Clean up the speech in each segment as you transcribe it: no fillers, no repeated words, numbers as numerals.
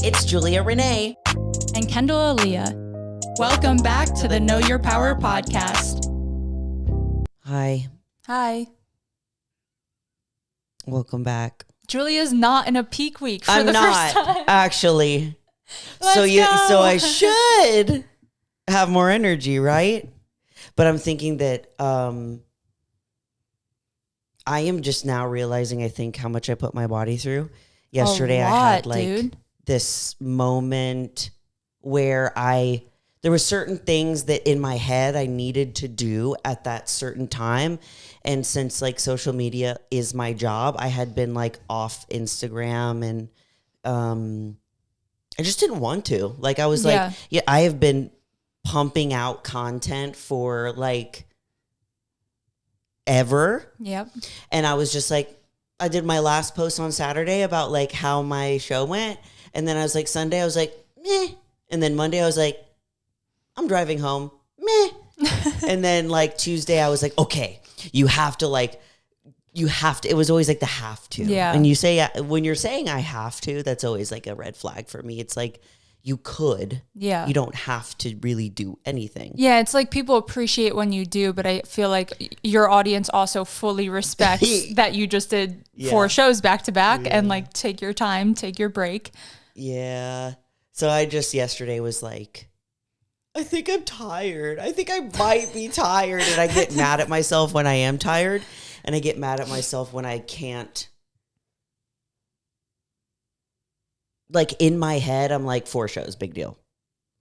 It's Julia Renee. And Kendall Aaliyah. Welcome back to the Know Your Power podcast. Hi. Hi. Welcome back. Julia's not in a peak week for I'm the not, first time. actually. Let's So go. I should have more energy, right? But I'm thinking that I am just now realizing, I think, how much I put my body through. Yesterday A lot, I had like dude. this moment where there were certain things that in my head I needed to do at that certain time. And since like social media is my job, I had been like off Instagram and I just didn't want to. Like I was I have been pumping out content for like ever. Yep. And I was just like, I did my last post on Saturday about like how my show went. And then I was like, Sunday, I was like, meh. And then Monday, I was like, I'm driving home, meh. And then like Tuesday, I was like, okay, you have to, it was always like the have to. Yeah. And when you're saying I have to, that's always like a red flag for me. It's like, you could. Yeah. You don't have to really do anything. Yeah, it's like people appreciate when you do, but I feel like your audience also fully respects that you just did 4 shows back to back and like take your time, take your break. Yeah. So I just yesterday was like, I think I'm tired. I think I might be tired. And I get mad at myself when I am tired. And I get mad at myself when I can't. Like in my head, I'm like 4 shows, big deal.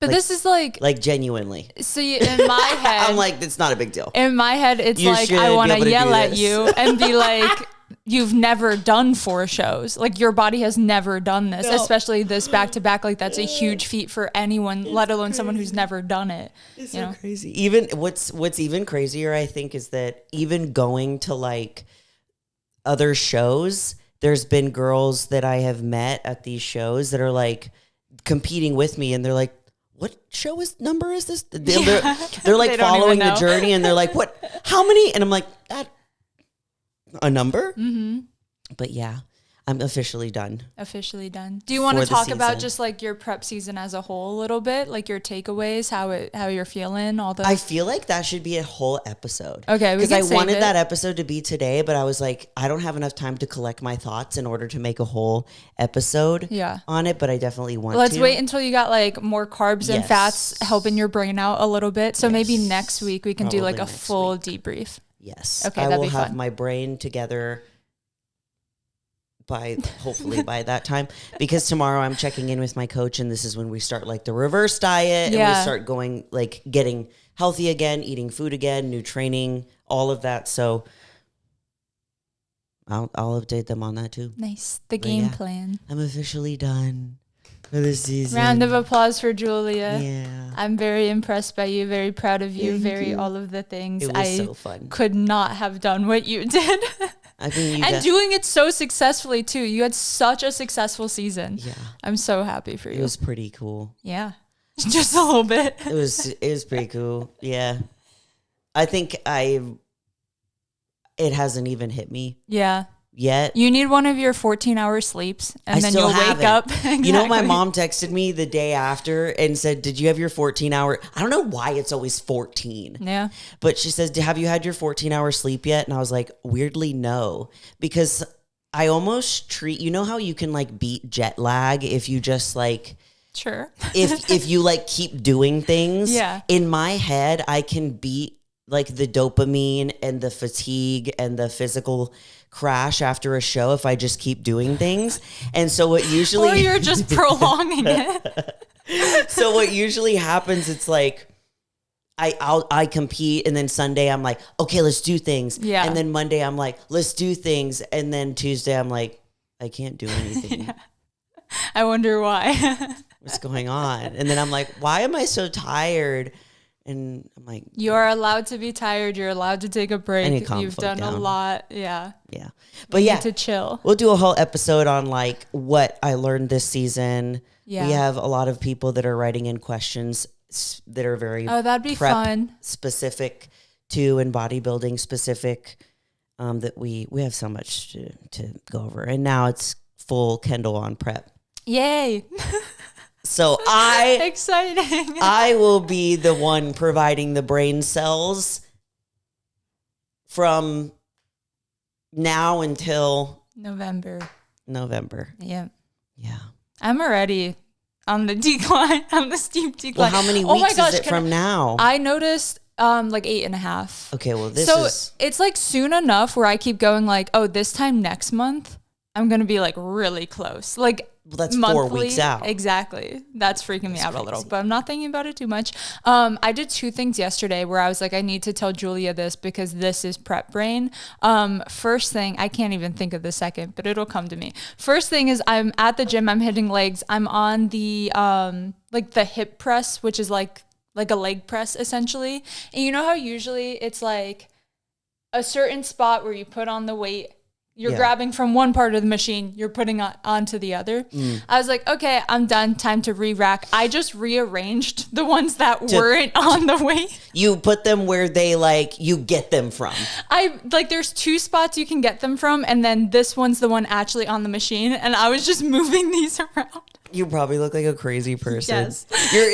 But this is like genuinely. So in my head, I'm like, it's not a big deal. In my head, it's like I want to yell at you and be like, you've never done 4 shows. Like your body has never done this, especially this back to back. Like that's a huge feat for anyone, let alone someone who's never done it. It's so crazy. Even what's even crazier, I think, is that even going to like other shows, there's been girls that I have met at these shows that are like competing with me, and they're like, what number is this? They're like following the journey, and they're like, what, how many? And I'm like, that a number? Mm-hmm. But yeah, I'm officially done. Officially done. Do you want to talk about just like your prep season as a whole a little bit? Like your takeaways, how you're feeling, all the... I feel like that should be a whole episode. Okay, because I wanted that episode to be today, but I was like, I don't have enough time to collect my thoughts in order to make a whole episode on it, but I definitely want to. Let's wait until you got like more carbs and fats helping your brain out a little bit. So maybe next week we can do like a full debrief. Yes. Okay, I will have my brain together hopefully by that time, because tomorrow I'm checking in with my coach, and this is when we start like the reverse diet and we start going like getting healthy again, eating food again, new training, all of that. So I'll update them on that too. Nice. The game plan. I'm officially done for this season. Round of applause for Julia. Yeah. I'm very impressed by you, very proud of you, all of the things. It was so fun. Could not have done what you did. I mean, doing it so successfully too. You had such a successful season. Yeah. I'm so happy for you. It was pretty cool. Yeah. Just a little bit. It was pretty cool. Yeah. I think it hasn't even hit me. Yeah. Yet. You need one of your 14-hour sleeps, and then you'll wake up. Exactly. You know, my mom texted me the day after and said, did you have your 14-hour? I don't know why it's always 14. Yeah. But she says, have you had your 14-hour sleep yet? And I was like, weirdly, no. Because I almost you know how you can like beat jet lag if you just like... Sure. if you like keep doing things. Yeah. In my head, I can beat like the dopamine and the fatigue and the physical crash after a show if I just keep doing things. And so what usually... Or you're just prolonging it. So what usually happens, it's like I compete, and then Sunday I'm like, okay, let's do things. Yeah. And then Monday I'm like, let's do things. And then Tuesday I'm like, I can't do anything. Yeah. I wonder why. What's going on? And then I'm like, why am I so tired? And I'm like, you're allowed to be tired. You're allowed to take a break. You've done a lot. Yeah. Yeah. But you need to chill. We'll do a whole episode on like what I learned this season. Yeah. We have a lot of people that are writing in questions that are very that'd be fun. Specific to and bodybuilding specific. That we have so much to go over. And now it's full Kendall on prep. Yay. So exciting. I will be the one providing the brain cells from now until November. Yeah. I'm already on the decline, on the steep decline. Well, how many weeks is it from now? I noticed like 8.5. Okay, well, it's like soon enough where I keep going like, oh, this time next month, I'm going to be like really close. Like, well, that's monthly. 4 weeks out. Exactly. That's freaking me out a little, but I'm not thinking about it too much. I did 2 things yesterday where I was like, I need to tell Julia this because this is prep brain. First thing, I can't even think of the second, but it'll come to me. First thing is I'm at the gym, I'm hitting legs. I'm on the, like the hip press, which is like a leg press essentially. And you know how usually it's like a certain spot where you put on the weight. You're grabbing from one part of the machine, you're putting onto the other. I was like, okay, I'm done. Time to re-rack. I just rearranged the ones that weren't on the weight. You put them where they you get them from. There's 2 spots you can get them from, and then this one's the one actually on the machine, and I was just moving these around. You probably look like a crazy person. Yes.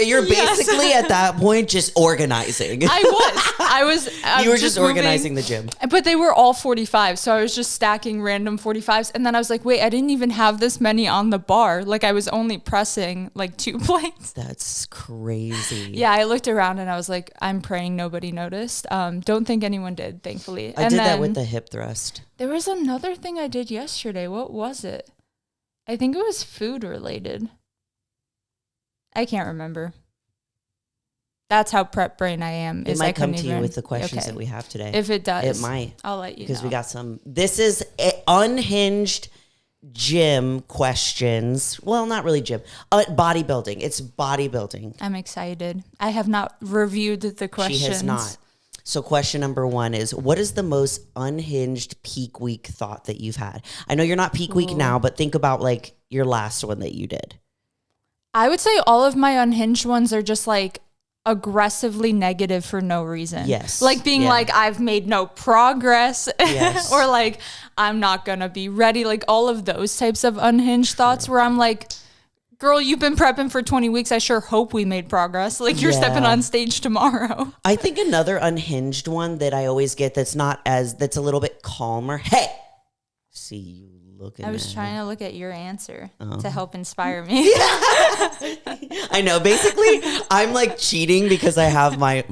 You're basically at that point just organizing. I was. You were just organizing the gym. But they were all 45, so I was just stacking random 45s. And then I was like, wait, I didn't even have this many on the bar. Like I was only pressing like 2 plates. That's crazy. Yeah, I looked around and I was like, I'm praying nobody noticed. Don't think anyone did, thankfully. I did that with the hip thrust. There was another thing I did yesterday. What was it? I think it was food related. I can't remember. That's how prep brain I am. It might come to you with the questions that we have today. If it does. It might. I'll let you know. Because we got some. This is Unhinged gym questions. Well, not really gym. Bodybuilding. It's bodybuilding. I'm excited. I have not reviewed the questions. She has not. So question number 1 is, what is the most unhinged peak week thought that you've had? I know you're not peak week now, but think about like your last one that you did. I would say all of my unhinged ones are just like aggressively negative for no reason. Yes. Like being like, I've made no progress yes. or like, I'm not going to be ready. Like all of those types of unhinged thoughts where I'm like, girl, you've been prepping for 20 weeks. I sure hope we made progress. Like you're stepping on stage tomorrow. I think another unhinged one that I always get that's a little bit calmer. Hey, see you looking at I was trying me. to look at your answer to help inspire me. I know. Basically, I'm like cheating because I have when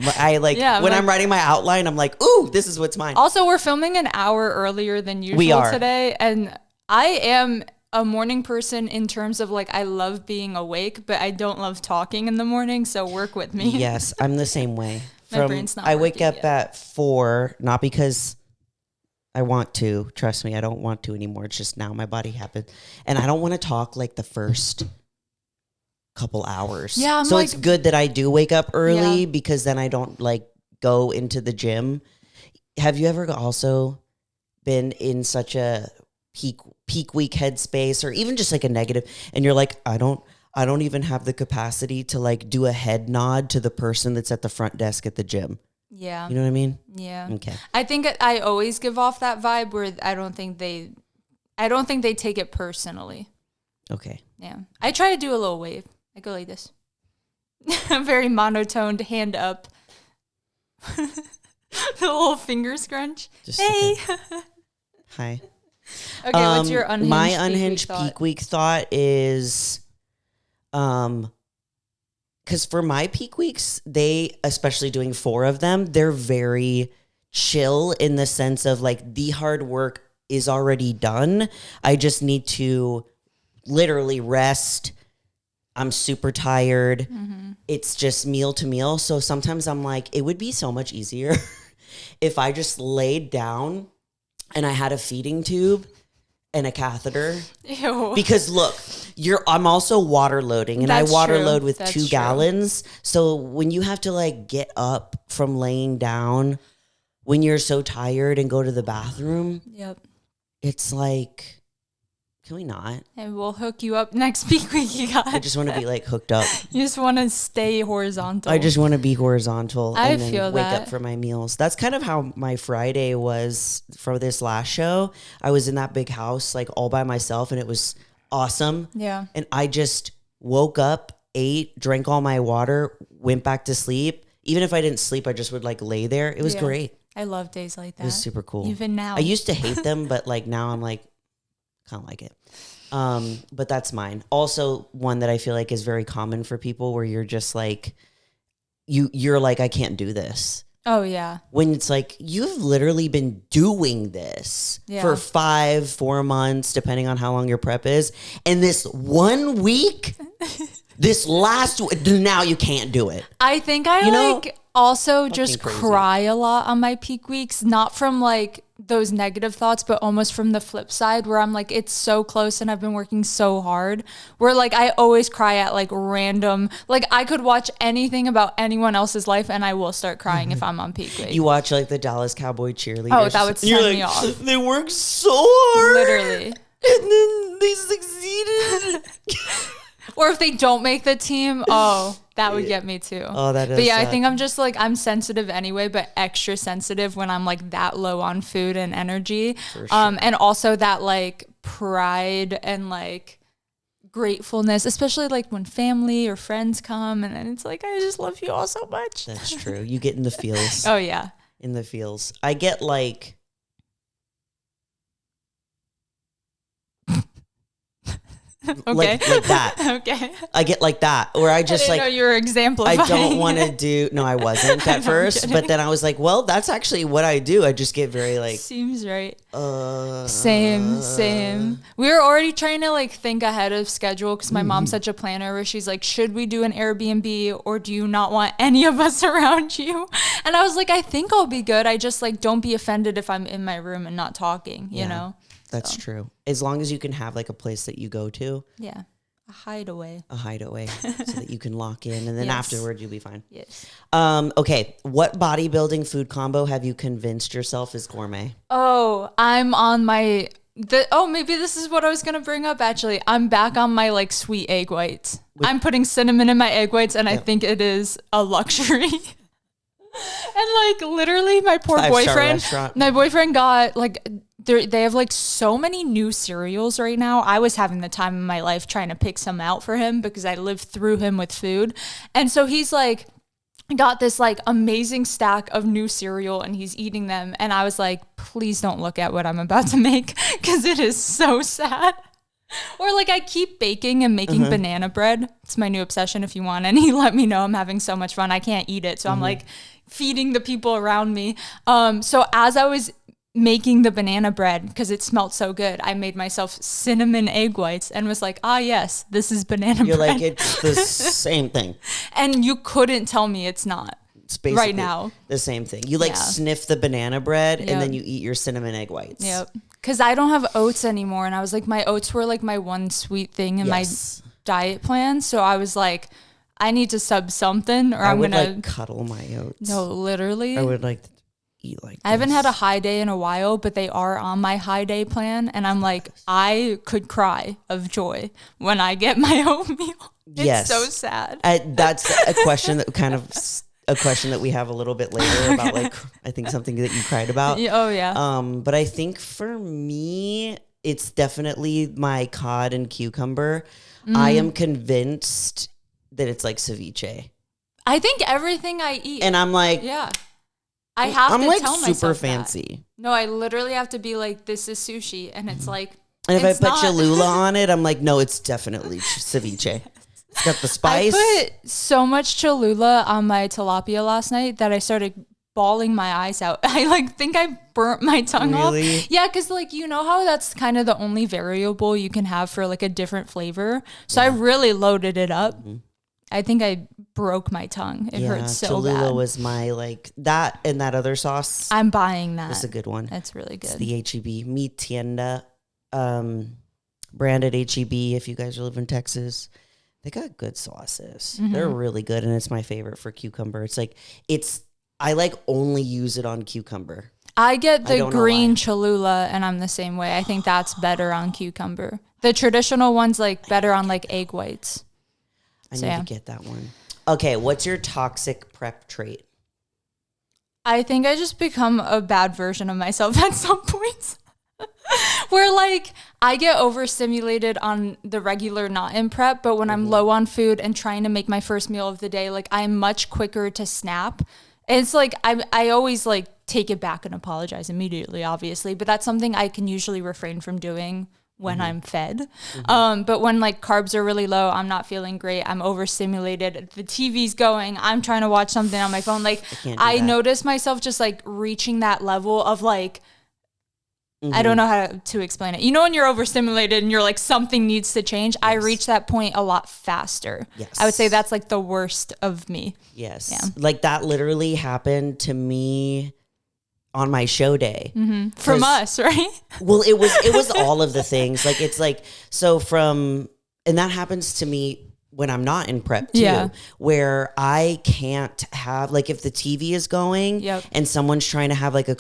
I'm writing my outline, I'm like, ooh, this is what's mine. Also, we're filming an hour earlier than usual today. And I am a morning person in terms of like, I love being awake, but I don't love talking in the morning. So work with me. Yes, I'm the same way. My brain's not I wake up yet. at 4, not because I want to. Trust me, I don't want to anymore. It's just now my body happens. And I don't want to talk like the first couple hours. Yeah, so it's good that I do wake up early because then I don't like go into the gym. Have you ever also been in such a peak week headspace or even just like a negative and you're like, I don't even have the capacity to like do a head nod to the person that's at the front desk at the gym? Yeah. You know what I mean? Yeah. Okay. I think I always give off that vibe where I don't think they take it personally. Okay. Yeah. I try to do a little wave. I go like this. Very monotoned, hand up. The little finger scrunch. Just hey. Hi. Okay, what's your unhinged my peak unhinged week peak week thought is because for my peak weeks, they, especially doing 4 of them, they're very chill in the sense of like the hard work is already done. I just need to literally rest. I'm super tired. Mm-hmm. It's just meal to meal. So sometimes I'm like, it would be so much easier if I just laid down and I had a feeding tube and a catheter. Ew. Because look, I'm also water loading and That's I water true. load with That's 2 true. gallons. So when you have to like get up from laying down when you're so tired and go to the bathroom, Yep. it's like, can we not? And we'll hook you up next peak week you got. I just want to be like hooked up. You just want to stay horizontal. I just want to be horizontal I and then feel wake that. up for my meals. That's kind of how my Friday was for this last show. I was in that big house like all by myself and it was awesome. Yeah. And I just woke up, ate, drank all my water, went back to sleep. Even if I didn't sleep, I just would like lay there. It was great. I love days like that. It was super cool. Even now. I used to hate them, but like now I'm like, kind of like it. But that's mine. Also, one that I feel like is very common for people where you're just like, you're like, I can't do this. Oh, yeah. When it's like, you've literally been doing this for 4 months, depending on how long your prep is. And this 1 week, this last, now you can't do it. I think I also just cry a lot on my peak weeks, not from like those negative thoughts, but almost from the flip side where I'm like, it's so close and I've been working so hard, where like I always cry at like random, like I could watch anything about anyone else's life and I will start crying if I'm on peak week. You watch like the Dallas Cowboy cheerleaders. Oh, that would send me off. They work so hard. Literally. And then they succeeded. Or if they don't make the team, that would get me too. Oh, that is. But yeah, sad. I think I'm just like, I'm sensitive anyway, but extra sensitive when I'm like that low on food and energy. For sure. And also that like pride and like gratefulness, especially like when family or friends come and then it's like, I just love you all so much. That's true. You get in the feels. Oh yeah. In the feels. I get like, Okay. like that. Okay. I get like that, or I just I didn't know you were exemplifying. I don't want to do. No, I wasn't at first, but then I was like, well, that's actually what I do. I just get very like. Seems right. Same. We were already trying to like think ahead of schedule because my mom's such a planner where she's like, should we do an Airbnb or do you not want any of us around you? And I was like, I think I'll be good. I just like don't be offended if I'm in my room and not talking, you know? That's true. As long as you can have like a place that you go to. Yeah. A hideaway. So that you can lock in and then afterwards you'll be fine. Yes. Okay. What bodybuilding food combo have you convinced yourself is gourmet? Oh, I'm on my, maybe this is what I was going to bring up actually. I'm back on my like sweet egg whites. I'm putting cinnamon in my egg whites and I think it is a luxury. And like literally my poor boyfriend got like, they have like so many new cereals right now. I was having the time of my life trying to pick some out for him because I lived through him with food. And so he's like got this like amazing stack of new cereal and he's eating them. And I was like, please don't look at what I'm about to make because it is so sad. Or like I keep baking and making banana bread. It's my new obsession. If you want any, let me know. I'm having so much fun. I can't eat it. So I'm like feeding the people around me. So as I was making the banana bread, because it smelled so good, I made myself cinnamon egg whites and was like, yes, this is banana bread. You're like, it's the same thing. And you couldn't tell me it's not. It's basically right now the same thing. You like sniff the banana bread and then you eat your cinnamon egg whites. Yep. Because I don't have oats anymore. And I was like, my oats were like my one sweet thing in my diet plan. So I was like, I need to sub something or I'm going to like cuddle my oats. No, literally. I would like eat like I haven't had a high day in a while, but they are on my high day plan. And I'm like, I could cry of joy when I get my oatmeal. It's so sad. That's a question that a question that we have a little bit later about like, I think something that you cried about. Oh yeah. But I think for me, it's definitely my cod and cucumber. I am convinced that it's like ceviche. I think everything I eat. And I'm like, I have I'm to like tell myself super fancy. That. No, I literally have to be like, this is sushi. And it's like, and if I put Cholula on it, I'm like, no, it's definitely ceviche. It's got the spice. I put so much Cholula on my tilapia last night that I started bawling my eyes out. I like think I burnt my tongue off. Yeah, because like you know how that's kind of the only variable you can have for like a different flavor. So I really loaded it up. I think I broke my tongue. It hurt so Cholula bad. Cholula was my like that and that other sauce. I'm buying that. It's a good one. That's really good. It's the HEB Mi Tienda branded HEB. If you guys live in Texas, they got good sauces. They're really good, and it's my favorite for cucumber. It's like I like only use it on cucumber. I get the green Cholula, and I'm the same way. I think that's better on cucumber. The traditional one's like better on like egg whites. I need to get that one. Okay, what's your toxic prep trait? I think I just become a bad version of myself at some points. Where like I get overstimulated on the regular, not in prep, but when I'm low on food and trying to make my first meal of the day, like I'm much quicker to snap. And it's like I always like take it back and apologize immediately, obviously, but that's something I can usually refrain from doing when I'm fed. But when like carbs are really low, I'm not feeling great, I'm overstimulated, the TV's going, I'm trying to watch something on my phone. Like I notice myself just like reaching that level of like, I don't know how to explain it. You know, when you're overstimulated and you're like, something needs to change, I reach that point a lot faster. Yes. I would say that's like the worst of me. Yes. Yeah. Like that literally happened to me on my show day. From us, right? Well, it was all of the things. Like, it's like, and that happens to me when I'm not in prep too, where I can't have, like, if the TV is going and someone's trying to have like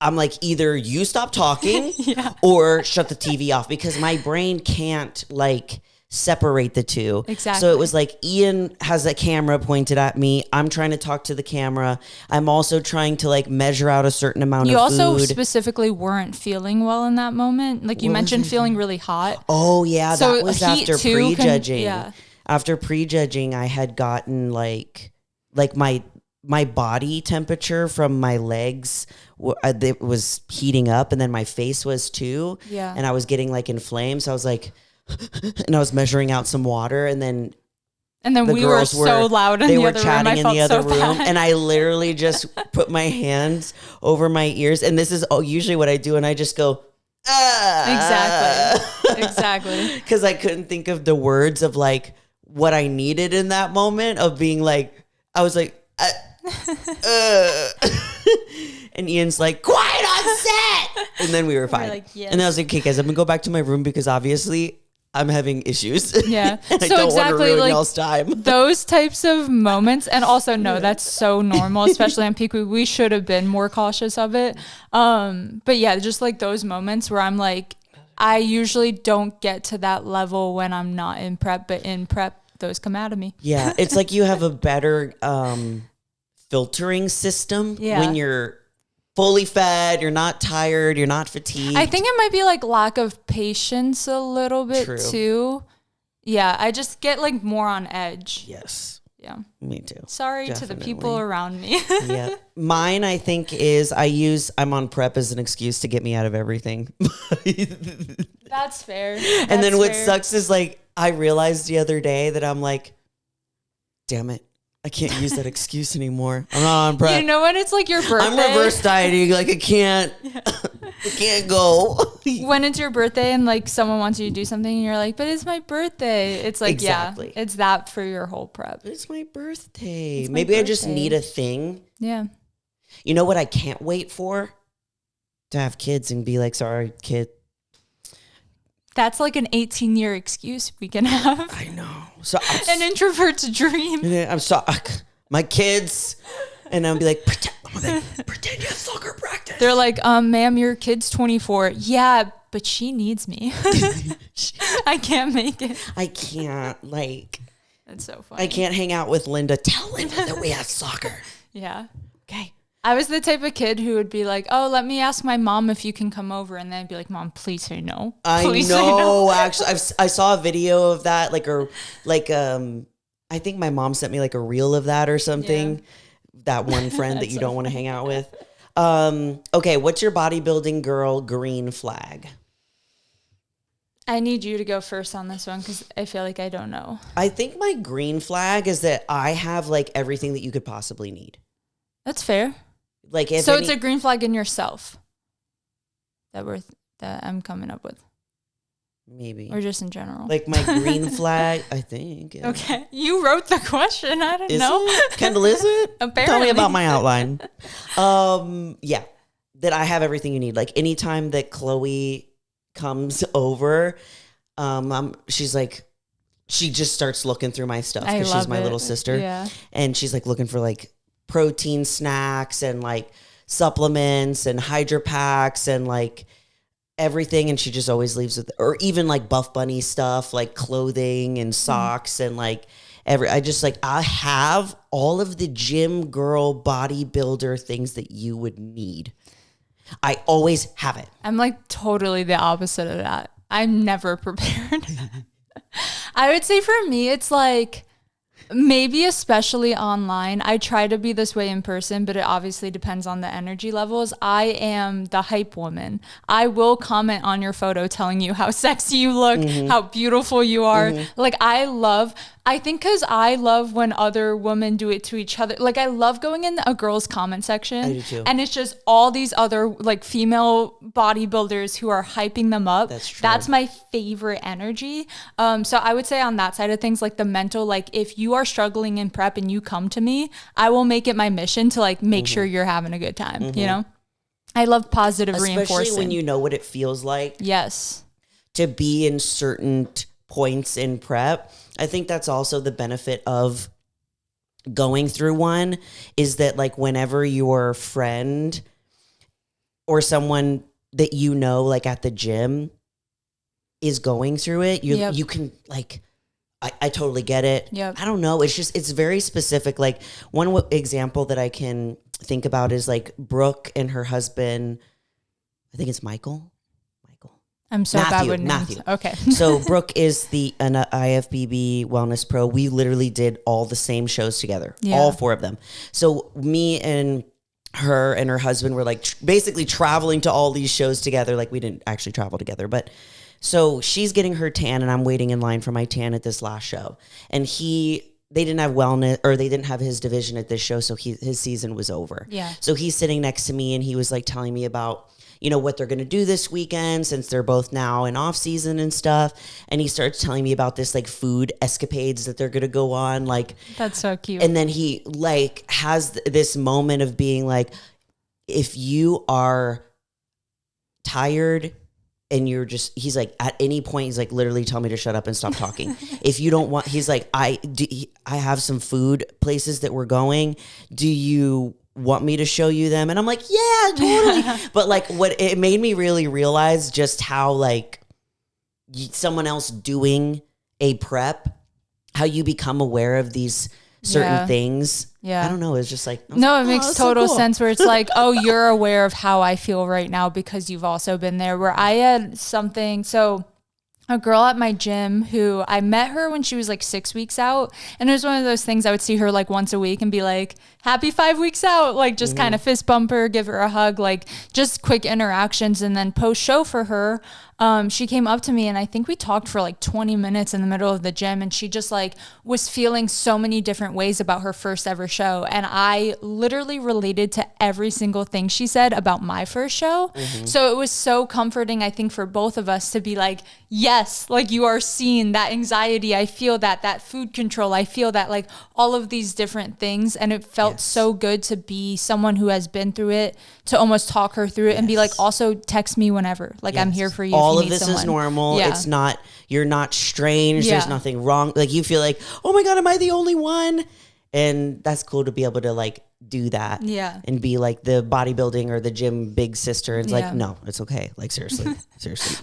I'm like, either you stop talking or shut the TV off, because my brain can't like separate the two. Exactly. So it was like, Ian has a camera pointed at me. I'm trying to talk to the camera. I'm also trying to like measure out a certain amount of food. You also specifically weren't feeling well in that moment. Like you mentioned feeling really hot. Oh yeah. So that was after prejudging. After prejudging, I had gotten like my body temperature from my legs, it was heating up, and then my face was too. Yeah. And I was getting like inflamed. So I was like, and I was measuring out some water, and then we were so loud in the other room. They were chatting in the other room, and I literally just put my hands over my ears, and this is usually what I do, and I just go, Exactly. Because I couldn't think of the words of like what I needed in that moment of being like, I was like, and Ian's like, quiet on set, and then we were fine. Like, yes. And I was like, okay guys, I'm gonna go back to my room because obviously I'm having issues. Yeah. And I don't want to ruin y'all's time. Those types of moments, and also that's so normal, especially on peak week. We should have been more cautious of it. But yeah, just like those moments where I'm like, I usually don't get to that level when I'm not in prep, but in prep, those come out of me. Yeah. It's like you have a better filtering system when you're fully fed, you're not tired, you're not fatigued. I think it might be like lack of patience a little bit too. Yeah, I just get like more on edge. Yes. Yeah. Me too. Sorry to the people around me. Yeah. Mine, I think, is I'm on prep as an excuse to get me out of everything. That's fair. And then what sucks is like, I realized the other day that I'm like, damn it, I can't use that excuse anymore. I'm not on prep. You know when it's like your birthday? I'm reverse dieting. Like I can't go. When it's your birthday and like someone wants you to do something and you're like, but it's my birthday. It's like, it's that for your whole prep. It's my birthday. Maybe I just need a thing. Yeah. You know what I can't wait for? To have kids and be like, sorry, kid. That's like an 18-year excuse we can have. I know. So an introvert's dream. I'm sorry, my kids, and I'll be like, pretend you have soccer practice. They're like, ma'am, your kid's 24. Yeah, but she needs me. I can't make it. I can't That's so funny. I can't hang out with Linda. Tell Linda that we have soccer. Yeah. Okay. I was the type of kid who would be like, oh, let me ask my mom if you can come over. And then I'd be like, Mom, please say no. Please say no. Actually, I saw a video of that, I think my mom sent me like a reel of that or something. Yeah. That one friend that you don't want to hang out with. Okay, what's your bodybuilding girl green flag? I need you to go first on this one because I feel like I don't know. I think my green flag is that I have like everything that you could possibly need. That's fair. It's a green flag in yourself that I'm coming up with. Maybe. Or just in general. Like my green flag, I think. Yeah. Okay. You wrote the question. I don't know. It? Kendall, is it? Apparently. Tell me about my outline. Yeah. That I have everything you need. Like anytime that Chloe comes over, she's like, she just starts looking through my stuff because she's my little sister. Yeah. And she's like looking for like protein snacks and like supplements and Hydro Packs and like everything, and she just always leaves with, or even like Buff Bunny stuff like clothing and socks and like I have all of the gym girl bodybuilder things that you would need. I always have it. I'm like totally the opposite of that. I'm never prepared. I would say for me, it's like maybe especially online. I try to be this way in person, but it obviously depends on the energy levels. I am the hype woman. I will comment on your photo telling you how sexy you look, how beautiful you are. Like I think because I love when other women do it to each other. Like I love going in a girl's comment section. I do too. And it's just all these other like female bodybuilders who are hyping them up. That's true. That's my favorite energy. So I would say on that side of things, like the mental, like if you are struggling in prep and you come to me, I will make it my mission to like make sure you're having a good time. You know, I love positive reinforcing. Especially when you know what it feels like. Yes. To be in certain points in prep. I think that's also the benefit of going through one, is that like whenever your friend or someone that you know, like at the gym, is going through it, you can like, I totally get it. Yep. I don't know. It's very specific. Like one example that I can think about is like Brooke and her husband, I think it's Michael. I'm so bad with names. Matthew. Okay. So Brooke is an IFBB wellness pro. We literally did all the same shows together, all 4 of them. So me and her husband were like basically traveling to all these shows together. Like we didn't actually travel together, but so she's getting her tan and I'm waiting in line for my tan at this last show. And they didn't have wellness, or they didn't have his division at this show. So his season was over. Yeah. So he's sitting next to me and he was like telling me about, you know, what they're going to do this weekend since they're both now in off season and stuff. And he starts telling me about this like food escapades that they're going to go on. Like, that's so cute. And then he like has this moment of being like, if you are tired and he's like, at any point, he's like, literally tell me to shut up and stop talking. If you don't want, he's like, I have some food places that we're going. Do you want me to show you them? And I'm like, yeah, totally. But like what it made me really realize just how like someone else doing a prep, how you become aware of these certain things. Yeah. I don't know. It's just like, it makes total sense where it's like, oh, you're aware of how I feel right now because you've also been there. Where I had something, so a girl at my gym who I met her when she was like 6 weeks out. And it was one of those things I would see her like once a week and be like, happy 5 weeks out. Like just kind of fist bump her, give her a hug, like just quick interactions. And then post show for her, she came up to me and I think we talked for like 20 minutes in the middle of the gym. And she just like was feeling so many different ways about her first ever show. And I literally related to every single thing she said about my first show. So it was so comforting, I think, for both of us to be like, yes, like you are seen. That anxiety, I feel that food control, I feel that, like all of these different things. And it felt so good to be someone who has been through it, to almost talk her through it and be like, also text me whenever, like I'm here for you. All of this is normal. It's not, you're not strange. There's nothing wrong. Like you feel like, oh my God, am I the only one? And that's cool to be able to like do that. Yeah. And be like the bodybuilding or the gym big sister. It's like, no, it's okay. Like seriously.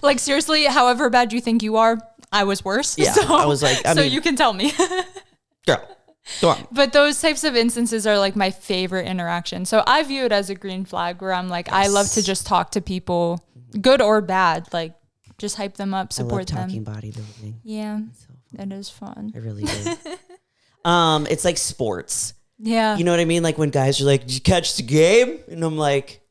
Like seriously, however bad you think you are, I was worse. Yeah. So, I was like, I mean, you can tell me. Girl. Go on. But those types of instances are like my favorite interaction. So I view it as a green flag where I'm like, I love to just talk to people, good or bad, like just hype them up, support them. I love talking bodybuilding. Yeah, it is fun. I really do. It's like sports. Yeah. You know what I mean? Like when guys are like, did you catch the game? And I'm like.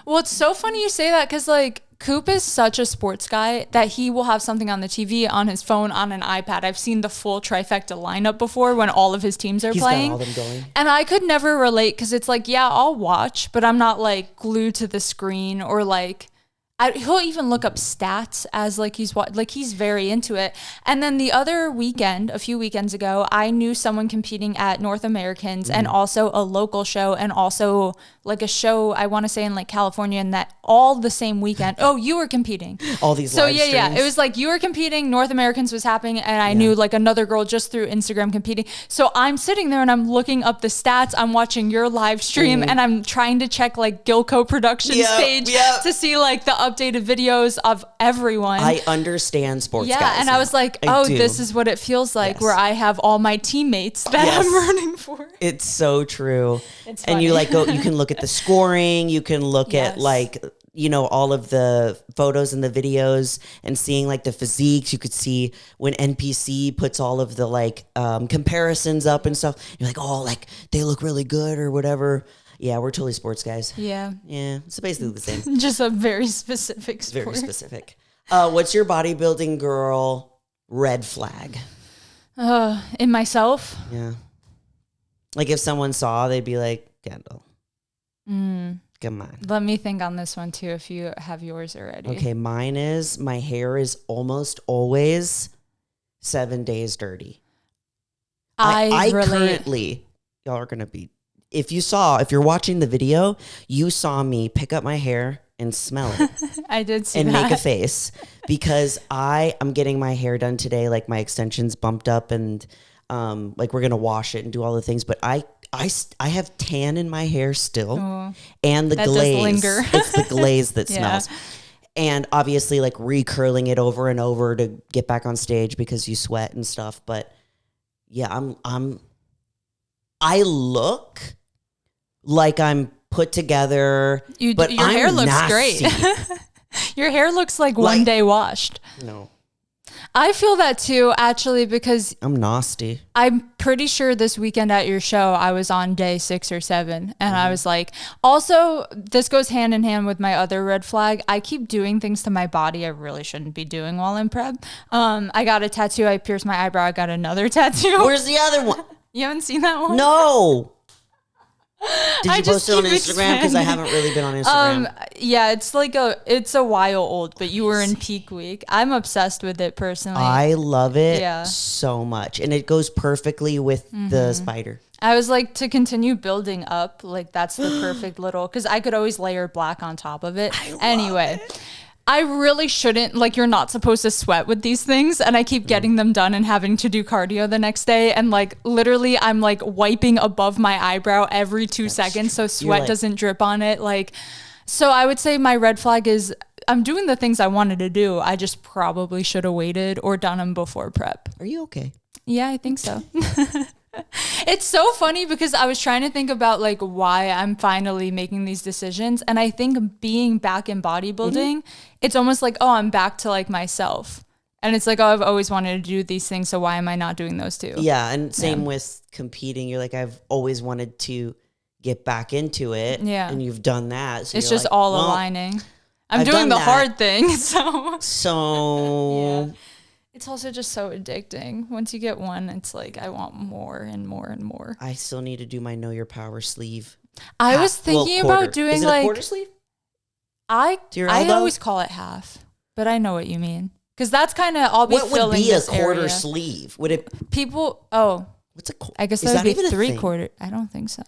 Well, it's so funny you say that because like Coop is such a sports guy that he will have something on the TV, on his phone, on an iPad. I've seen the full trifecta lineup before when all of his teams are playing. Got all them going. And I could never relate because it's like, yeah, I'll watch, but I'm not like glued to the screen or like. He'll even look up stats as like he's very into it. And then the other weekend, a few weekends ago, I knew someone competing at North Americans and also a local show and also like a show, I want to say in like California, and that all the same weekend. Oh, you were competing. All these live streams. Yeah. It was like you were competing, North Americans was happening, and I knew like another girl just through Instagram competing. So I'm sitting there and I'm looking up the stats. I'm watching your live stream and I'm trying to check like Gilco Productions page to see like the updated videos of everyone. I understand sports guys. Yeah, and I was like, this is what it feels like where I have all my teammates that I'm rooting for. It's so true. It's funny. And you like you can look at the scoring, you can look at like, you know, all of the photos and the videos and seeing like the physiques. You could see when NPC puts all of the like comparisons up and stuff. You're like, oh, like they look really good or whatever. Yeah, we're totally sports guys. Yeah. Yeah, it's basically the same. Just a very specific sport. Very specific. What's your bodybuilding girl red flag? In myself? Yeah. Like if someone saw, they'd be like, Kendall. Come on. Let me think on this one too, if you have yours already. Okay, mine is my hair is almost always 7 days dirty. I currently, y'all are going to be, if you're watching the video, you saw me pick up my hair and smell it. I did see and that. make a face because I'm getting my hair done today. Like my extensions bumped up and like we're going to wash it and do all the things. But I have tan in my hair still and the that glaze. Does linger. It's the glaze that Yeah. smells. And obviously like recurling it over and over to get back on stage because you sweat and stuff. But yeah, I look like I'm put together, but your hair looks nasty. great. Your hair looks like one day washed. No. I feel that too, actually, because I'm nasty. I'm pretty sure this weekend at your show, I was on day 6 or 7. And I was like, also, this goes hand in hand with my other red flag. I keep doing things to my body I really shouldn't be doing while in prep. I got a tattoo. I pierced my eyebrow. I got another tattoo. Where's the other one? You haven't seen that one? No. Did you just post it on keep Instagram? Because I haven't really been on Instagram. Yeah, it's a while old, but you were in peak week. I'm obsessed with it personally. I love it Yeah. so much. And it goes perfectly with the spider. I was like, to continue building up, like that's the perfect little, because I could always layer black on top of it. Anyway, I really shouldn't, like you're not supposed to sweat with these things. And I keep getting them done and having to do cardio the next day. And like literally I'm like wiping above my eyebrow every 2 seconds so sweat doesn't drip on it. Like, so I would say my red flag is I'm doing the things I wanted to do. I just probably should have waited or done them before prep. Are you okay? Yeah, I think so. It's so funny because I was trying to think about like why I'm finally making these decisions. And I think being back in bodybuilding, it's almost like, oh, I'm back to like myself. And it's like, oh, I've always wanted to do these things. So why am I not doing those too? Yeah. And same with competing. You're like, I've always wanted to get back into it. Yeah. And you've done that. So it's just like, all aligning. I'm doing the hard thing. So yeah. It's also just so addicting. Once you get one, it's like, I want more and more and more. I still need to do my Know Your Power sleeve. I was thinking about doing Is it like a quarter sleeve? I always call it half, but I know what you mean. Because that's kind of, I'll be filling this area. What would be a quarter sleeve? Would it? What's a quarter? I guess that would be 3/4. I don't think so.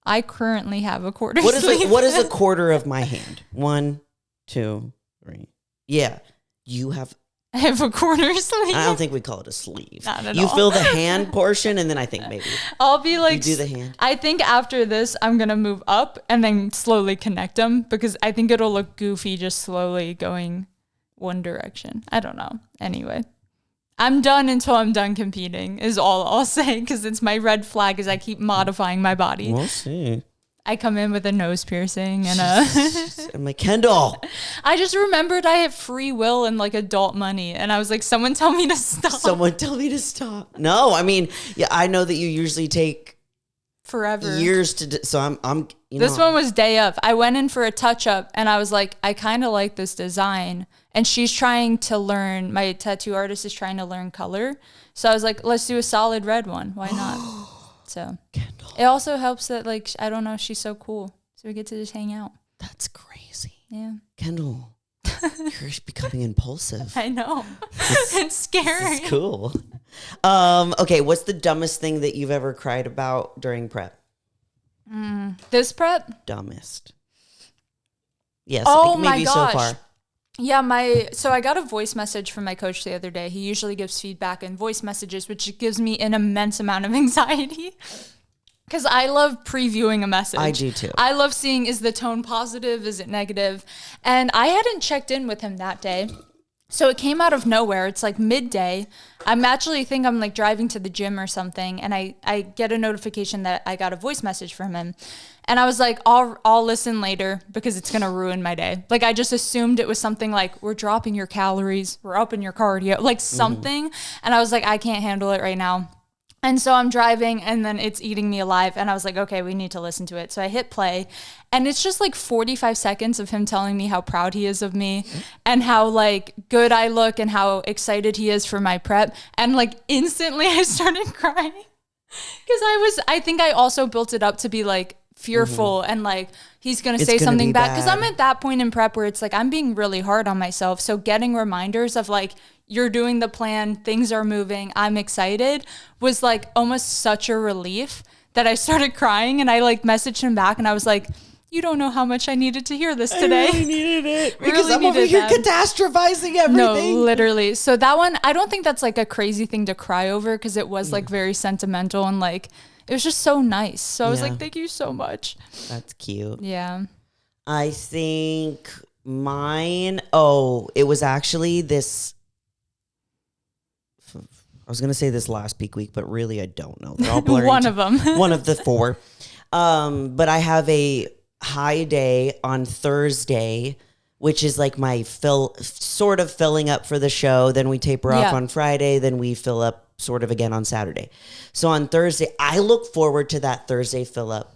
I currently have a quarter sleeve. What is a quarter of my hand? 1, 2, 3. Yeah. You have... I have a quarter sleeve. I don't think we call it a sleeve. Not at you all. fill the hand portion, and then I think maybe I'll be like, you do the hand. I think after this, I'm gonna move up and then slowly connect them because I think it'll look goofy just slowly going one direction. I don't know. Anyway, I'm done until I'm done competing. Is all I'll say because it's my red flag. Is I keep modifying my body. We'll see. I come in with a nose piercing and I'm like, Kendall. I just remembered I have free will and like adult money. And I was like, someone tell me to stop. Someone tell me to stop. No, I mean, yeah, I know that you usually take forever years to so I'm this one was day of. I went in for a touch up and I was like, I kind of like this design. And she's trying to learn, my tattoo artist is trying to learn color. So I was like, let's do a solid red one. Why not? So Kendall. It also helps that like, I don't know, she's so cool. So we get to just hang out. That's crazy. Yeah. Kendall, you're becoming impulsive. I know. It's scary. It's cool. Okay, what's the dumbest thing that you've ever cried about during prep? This prep? Dumbest. Yes. Oh maybe my gosh. So far. Yeah, so I got a voice message from my coach the other day. He usually gives feedback in voice messages, which gives me an immense amount of anxiety because I love previewing a message. I do too. I love seeing, is the tone positive? Is it negative? And I hadn't checked in with him that day. So it came out of nowhere. It's like midday. I'm actually think I'm like driving to the gym or something. And I get a notification that I got a voice message from him. And I was like, I'll listen later because it's going to ruin my day. Like I just assumed it was something like, we're dropping your calories, we're upping your cardio, like something. And I was like, I can't handle it right now. And so I'm driving and then it's eating me alive. And I was like, okay, we need to listen to it. So I hit play and it's just like 45 seconds of him telling me how proud he is of me and how like good I look and how excited he is for my prep. And like instantly I started crying because I think I also built it up to be like fearful and like he's going to say something bad. Because I'm at that point in prep where it's like I'm being really hard on myself. So getting reminders of like, you're doing the plan, things are moving, I'm excited, was like almost such a relief that I started crying and I like messaged him back and I was like, you don't know how much I needed to hear this today. I really needed it because I'm over here catastrophizing everything. No, literally. So that one, I don't think that's like a crazy thing to cry over because it was like very sentimental and like, it was just so nice. So I was like, thank you so much. That's cute. Yeah. I think mine, it was actually this, I was going to say this last peak week, but really I don't know. They're all blurring. One of them. One of the 4. But I have a high day on Thursday, which is like my sort of filling up for the show. Then we taper off on Friday. Then we fill up sort of again on Saturday. So on Thursday, I look forward to that Thursday fill up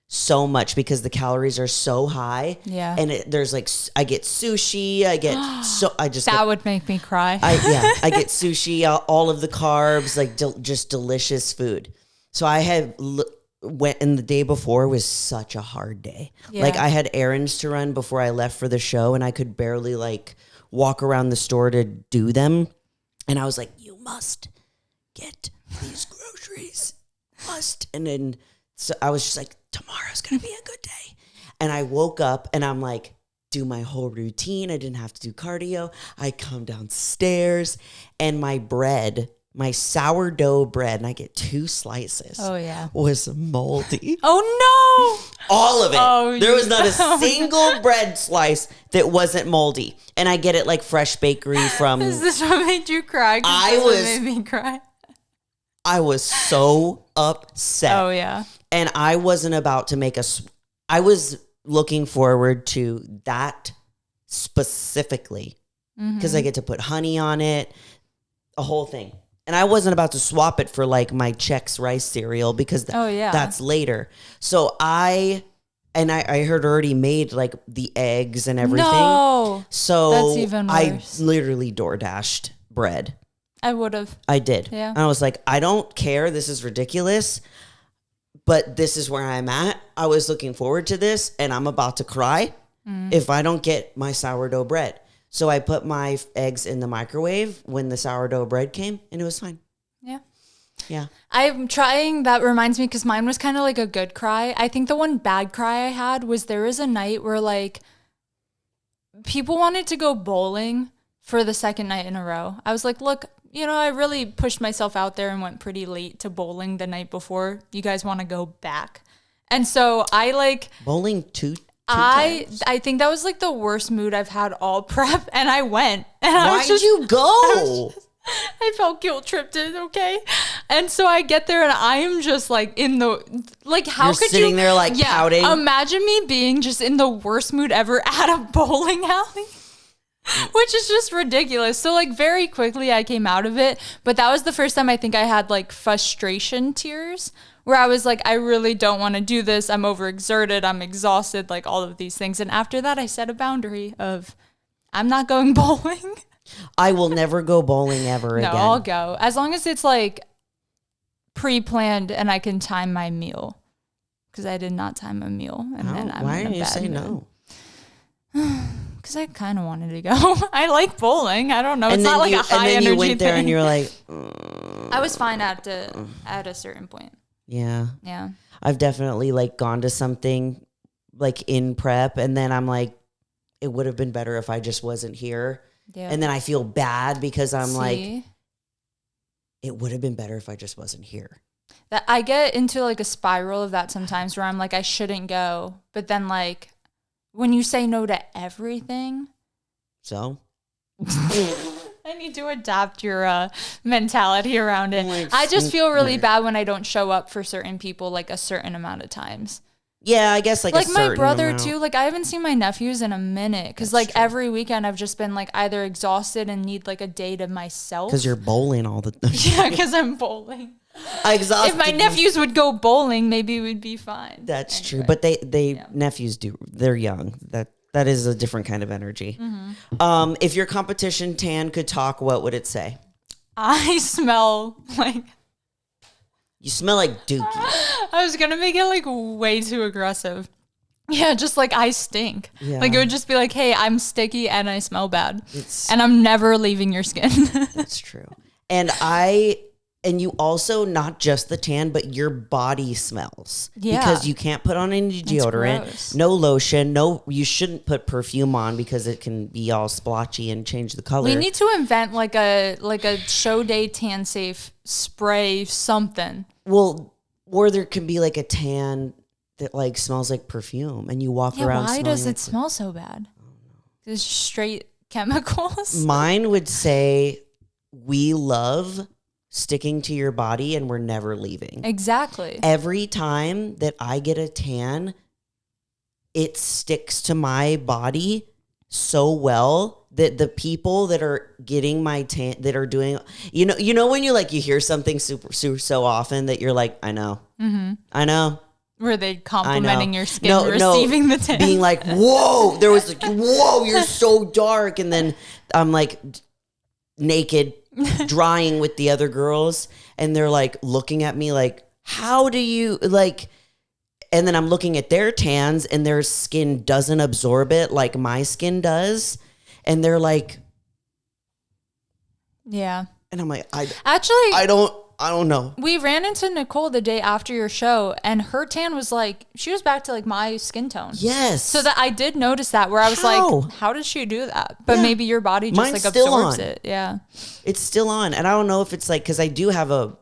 so much because the calories are so high. Yeah. And there's like, I get sushi. That would make me cry. I get sushi, all of the carbs, like just delicious food. So I had went, and the day before was such a hard day. Yeah. Like I had errands to run before I left for the show and I could barely like walk around the store to do them. And I was like, you must get these groceries. Must. And then so I was just like, tomorrow's going to be a good day. And I woke up and I'm like, do my whole routine. I didn't have to do cardio. I come downstairs and my sourdough bread, and I get 2 slices. Oh, yeah. Was moldy. Oh, no. All of it. There was not a single bread slice that wasn't moldy. And I get it like fresh bakery from. Is this what made you cry? Made me cry. I was so upset. Oh, yeah. And I wasn't about to I was looking forward to that specifically because I get to put honey on it, a whole thing. And I wasn't about to swap it for like my Chex rice cereal because that's later. So I heard already made like the eggs and everything. No, so that's even worse. I literally DoorDashed bread. I would have. I did. Yeah. And I was like, I don't care. This is ridiculous. But this is where I'm at. I was looking forward to this and I'm about to cry if I don't get my sourdough bread. So I put my eggs in the microwave when the sourdough bread came and it was fine. Yeah. Yeah. I'm trying, that reminds me because mine was kind of like a good cry. I think the one bad cry I had was there was a night where like people wanted to go bowling for the second night in a row. I was like, look, I really pushed myself out there and went pretty late to bowling the night before. You guys want to go back? And so I like bowling two times. I think that was like the worst mood I've had all prep, and I went. And why did you go? I felt guilt tripped. Okay, and so I get there and I am just like in the how You're could sitting you there like pouting? Imagine me being just in the worst mood ever at a bowling alley. Which is just ridiculous. So like very quickly I came out of it, but that was the first time I think I had like frustration tears where I was like, I really don't want to do this. I'm overexerted. I'm exhausted, like all of these things. And after that I set a boundary of I'm not going bowling. I will never go bowling ever again. No, I'll go. As long as it's like pre-planned and I can time my meal. Because I did not time a meal. And then I'm why in a didn't you bad say mood. no? Because I kind of wanted to go. I like bowling. I don't know. It's not like a high energy thing. And then you went there and you were like... I was fine at a certain point. Yeah. Yeah. I've definitely like gone to something like in prep and then I'm like, it would have been better if I just wasn't here. Yeah. And then I feel bad because I'm like, it would have been better if I just wasn't here. That I get into like a spiral of that sometimes where I'm like, I shouldn't go. But then like, when you say no to everything. So? I need to adapt your mentality around it. I just feel really bad when I don't show up for certain people like a certain amount of times. Yeah, I guess like a certain my brother amount. too. Like I haven't seen my nephews in a minute because like true. Every weekend I've just been like either exhausted and need like a day to myself. Because you're bowling all the time. Yeah, because I'm bowling. Exhausted. If my nephews would go bowling, maybe we'd be fine. That's true, but nephews do. They're young. That is a different kind of energy. Mm-hmm. If your competition tan could talk, what would it say? I smell like. You smell like dookie. I was going to make it like way too aggressive. Yeah, just like I stink. Yeah. Like it would just be like, hey, I'm sticky and I smell bad. And I'm never leaving your skin. That's true. And you also, not just the tan, but your body smells. Yeah. Because you can't put on any deodorant, no lotion, you shouldn't put perfume on because it can be all splotchy and change the color. We need to invent like a show day tan safe spray something. Well, or there can be like a tan that like smells like perfume and you walk around. Why does it smell so bad? It's straight chemicals. Mine would say, we love sticking to your body and we're never leaving. Exactly. Every time that I get a tan, it sticks to my body so well that the people that are getting my tan, that are doing, you know when you hear something super so often that you're like, I know. Mm-hmm. I know. Were they complimenting your skin, receiving the tan? Being like, whoa, there was like, whoa, you're so dark. And then I'm like naked, drying with the other girls. And they're like looking at me like, how do you like, and then I'm looking at their tans and their skin doesn't absorb it like my skin does. And they're like, yeah. And I'm like, I don't know. We ran into Nicole the day after your show and her tan was like, she was back to like my skin tone. Yes. So that I did notice that where I was like, how does she do that? But maybe your body just like absorbs it. Yeah. It's still on. And I don't know if it's like, cause I do have a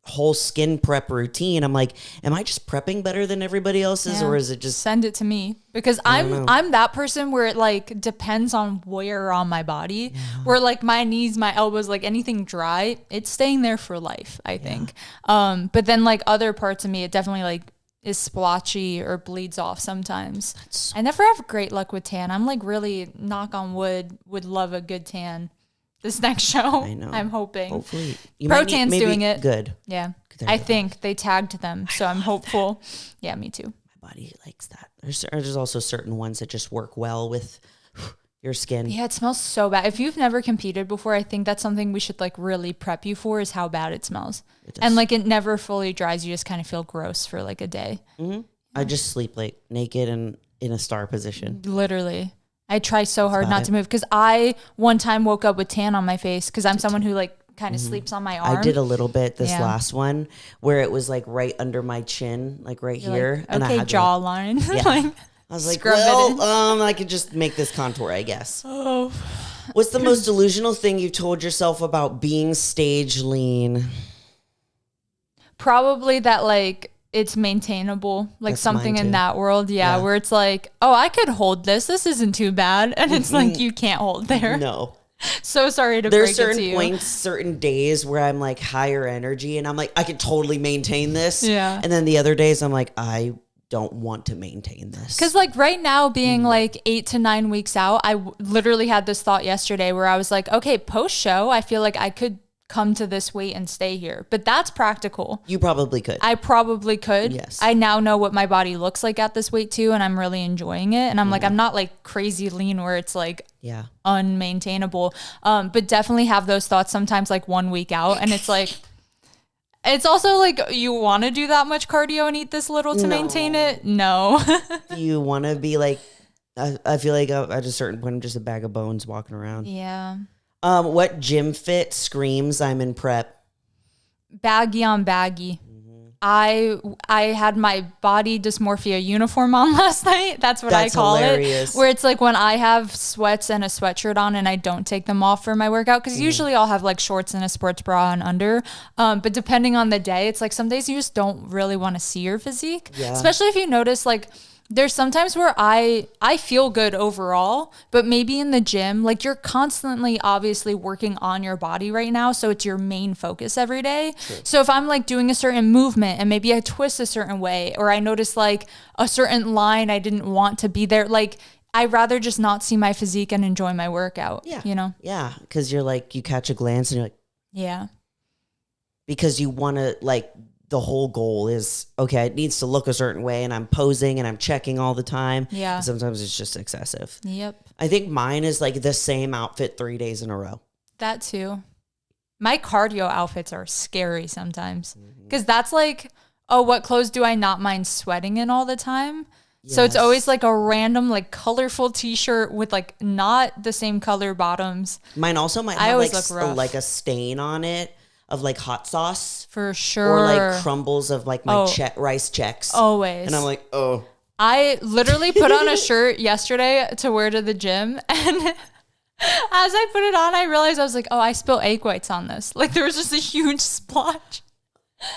whole skin prep routine. I'm like, am I just prepping better than everybody else's or is it just send it to me? Because I'm that person where it like depends on where on my body, where like my knees, my elbows, like anything dry, it's staying there for life, I think. But then like other parts of me, it definitely like is splotchy or bleeds off sometimes. I never have great luck with tan. I'm like really, knock on wood, would love a good tan. This next show, I know. I'm hoping. Hopefully. Protan's doing it. Good. Yeah. I think they tagged them, so I'm hopeful. Yeah, me too. My body likes that. There's also certain ones that just work well with your skin. Yeah, it smells so bad. If you've never competed before, I think that's something we should like really prep you for is how bad it smells. And like it never fully dries. You just kind of feel gross for like a day. Mm-hmm. I just sleep like naked and in a star position. Literally. I try so hard not to move because I one time woke up with tan on my face because I'm someone who like kind of sleeps on my arm. I did a little bit this last one where it was like right under my chin, like right here. Like, and I had jawline. Yeah. Like, I was like, well, I could just make this contour, I guess. Oh. What's the most delusional thing you've told yourself about being stage lean? Probably that like it's maintainable, like that's something in that world. Yeah. Where it's like, oh, I could hold this. This isn't too bad. And it's like, you can't hold there. No. So sorry to break it to you. There's certain points, certain days where I'm like higher energy and I'm like, I could totally maintain this. Yeah. And then the other days I'm like, I don't want to maintain this. Because like right now being like 8 to 9 weeks out, I literally had this thought yesterday where I was like, okay, post show, I feel like I could come to this weight and stay here. But that's practical. You probably could. I probably could. Yes. I now know what my body looks like at this weight too, and I'm really enjoying it. And I'm like, I'm not like crazy lean where it's like unmaintainable. But definitely have those thoughts sometimes like 1 week out. And it's like, it's also like, you want to do that much cardio and eat this little to maintain it? No. You want to be like, I feel like at a certain point, I'm just a bag of bones walking around. Yeah. What gym fit screams I'm in prep? Baggy on baggy. Mm-hmm. I had my body dysmorphia uniform on last night. That's what I call hilarious. It. Where it's like when I have sweats and a sweatshirt on and I don't take them off for my workout. Because usually I'll have like shorts and a sports bra on under. But depending on the day, it's like some days you just don't really want to see your physique. Yeah. Especially if you notice like There's sometimes where I feel good overall, but maybe in the gym, like you're constantly obviously working on your body right now. So it's your main focus every day. True. So if I'm like doing a certain movement and maybe I twist a certain way, or I notice like a certain line I didn't want to be there, like I'd rather just not see my physique and enjoy my workout. Yeah. You know? Yeah. Cause you're like, you catch a glance and you're like, yeah. Because you want to like, the whole goal is, okay, it needs to look a certain way and I'm posing and I'm checking all the time. Yeah. And sometimes it's just excessive. Yep. I think mine is like the same outfit 3 days in a row. That too. My cardio outfits are scary sometimes because that's like, oh, what clothes do I not mind sweating in all the time? Yes. So it's always like a random, like colorful t-shirt with like not the same color bottoms. Mine also might have like a stain on it of like hot sauce. For sure. Or like crumbles of like my rice checks. Always. And I'm like, oh. I literally put on a shirt yesterday to wear to the gym. And as I put it on, I realized I was like, oh, I spilled egg whites on this. Like there was just a huge splotch.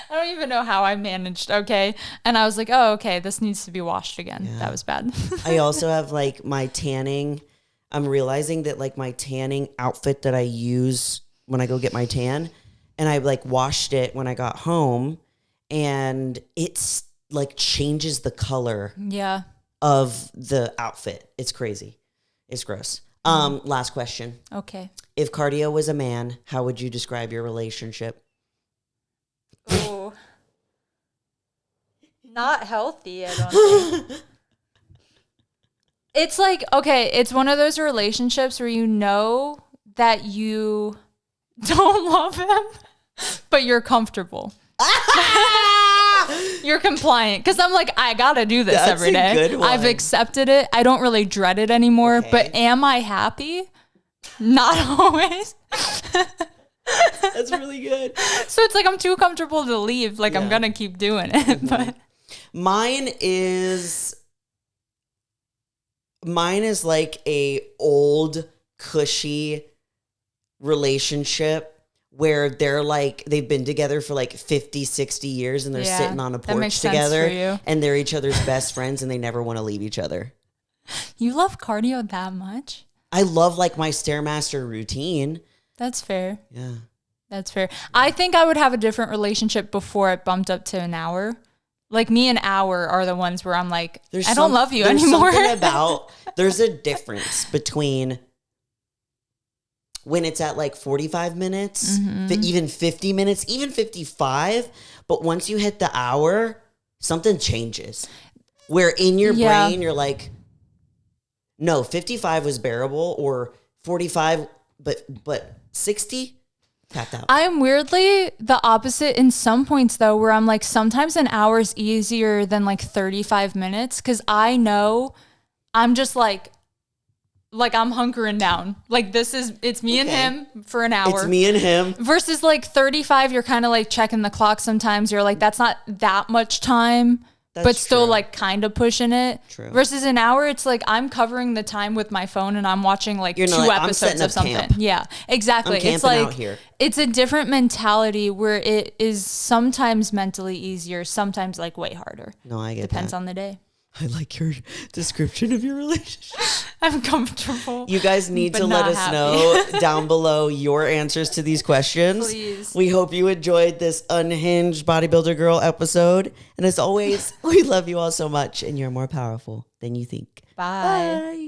I don't even know how I managed. Okay. And I was like, oh, okay, this needs to be washed again. Yeah. That was bad. I also have like my tanning. I'm realizing that like my tanning outfit that I use when I go get my tan, and I like washed it when I got home, and it's like changes the color of the outfit. It's crazy. It's gross. Last question. Okay. If cardio was a man, how would you describe your relationship? Oh, not healthy, I don't think. It's like, okay, it's one of those relationships where you know that you don't love him, but you're comfortable. You're compliant. Because I'm like, I got to do this every day. Good one. I've accepted it. I don't really dread it anymore. Okay. But am I happy? Not always. That's really good. So it's like I'm too comfortable to leave. Like I'm going to keep doing it. But Mine is like a old, cushy relationship where they're like, they've been together for like 50, 60 years and they're sitting on a porch together and they're each other's best friends and they never want to leave each other. You love cardio that much? I love like my Stairmaster routine. That's fair. Yeah. That's fair. I think I would have a different relationship before it bumped up to an hour. Like me and hour are the ones where I'm like, I don't love you anymore. There's a difference between when it's at like 45 minutes, even 50 minutes, even 55. But once you hit the hour, something changes. Where in your brain, you're like, no, 55 was bearable, or 45, but 60, tapped out. I'm weirdly the opposite in some points though, where I'm like, sometimes an hour is easier than like 35 minutes. Cause I know I'm just like I'm hunkering down. Like it's me and him for an hour. It's me and him. Versus like 35, you're kind of like checking the clock sometimes. You're like, that's not that much time. But still like kind of pushing it. True. Versus an hour, it's like I'm covering the time with my phone and I'm watching like 2 episodes of something. Camp. Yeah, exactly. It's like out here. It's a different mentality where it is sometimes mentally easier, sometimes like way harder. No, I get Depends that. on the day. I like your description of your relationship. I'm comfortable. You guys need to let us know down below your answers to these questions. Please. We hope you enjoyed this Unhinged Bodybuilder Girl episode. And as always, we love you all so much, and you're more powerful than you think. Bye. Bye.